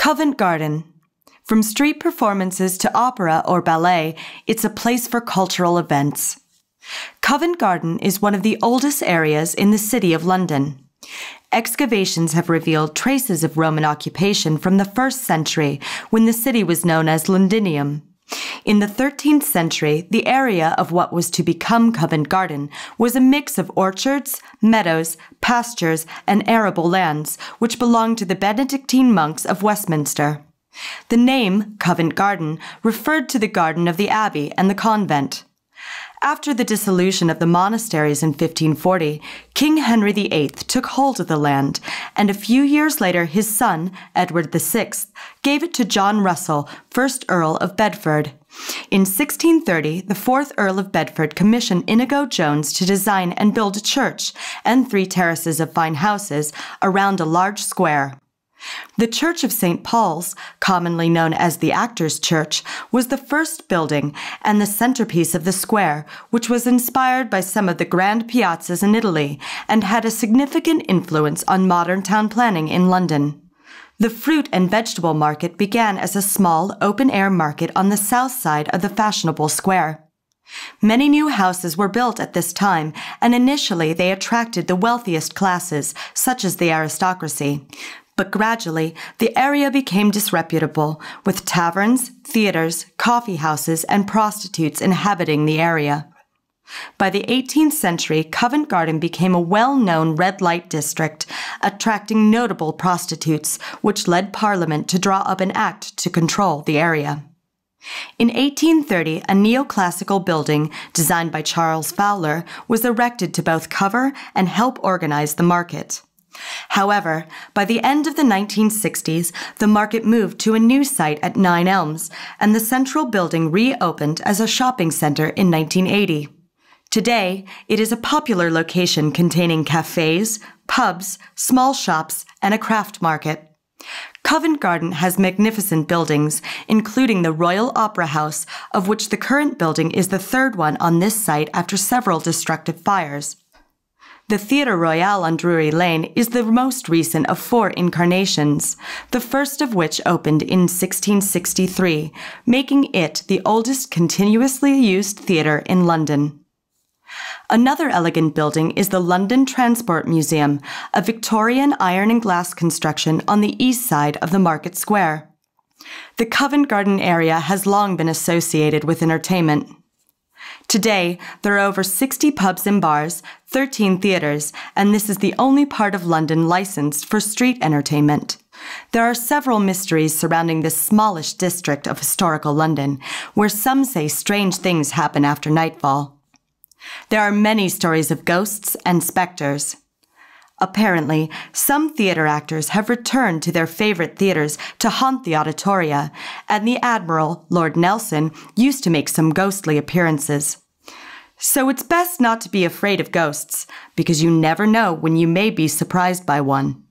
Covent Garden. From street performances to opera or ballet, it's a place for cultural events. Covent Garden is one of the oldest areas in the City of London. Excavations have revealed traces of Roman occupation from the 1st century, when the city was known as Londinium. In the 13th century, the area of what was to become Covent Garden was a mix of orchards, meadows, pastures, and arable lands, which belonged to the Benedictine monks of Westminster. The name, Covent Garden, referred to the garden of the abbey and the convent. After the dissolution of the monasteries in 1540, King Henry VIII took hold of the land, and a few years later his son, Edward VI, gave it to John Russell, 1st Earl of Bedford. In 1630, the 4th Earl of Bedford commissioned Inigo Jones to design and build a church and 3 terraces of fine houses around a large square. The Church of St. Paul's, commonly known as the Actors' Church, was the first building and the centerpiece of the square, which was inspired by some of the grand piazzas in Italy and had a significant influence on modern town planning in London. The fruit and vegetable market began as a small, open-air market on the south side of the fashionable square. Many new houses were built at this time, and initially they attracted the wealthiest classes, such as the aristocracy. But gradually, the area became disreputable, with taverns, theaters, coffee houses, and prostitutes inhabiting the area. By the 18th century, Covent Garden became a well-known red light district, attracting notable prostitutes, which led Parliament to draw up an act to control the area. In 1830, a neoclassical building, designed by Charles Fowler, was erected to both cover and help organize the market. However, by the end of the 1960s, the market moved to a new site at 9 Elms, and the central building reopened as a shopping center in 1980. Today, it is a popular location containing cafes, pubs, small shops, and a craft market. Covent Garden has magnificent buildings, including the Royal Opera House, of which the current building is the 3rd one on this site after several destructive fires. The Theatre Royal on Drury Lane is the most recent of 4 incarnations, the first of which opened in 1663, making it the oldest continuously used theatre in London. Another elegant building is the London Transport Museum, a Victorian iron and glass construction on the east side of the Market Square. The Covent Garden area has long been associated with entertainment. Today, there are over 60 pubs and bars, 13 theaters, and this is the only part of London licensed for street entertainment. There are several mysteries surrounding this smallish district of historical London, where some say strange things happen after nightfall. There are many stories of ghosts and specters. Apparently, some theater actors have returned to their favorite theaters to haunt the auditoria, and the Admiral, Lord Nelson, used to make some ghostly appearances. So it's best not to be afraid of ghosts, because you never know when you may be surprised by one.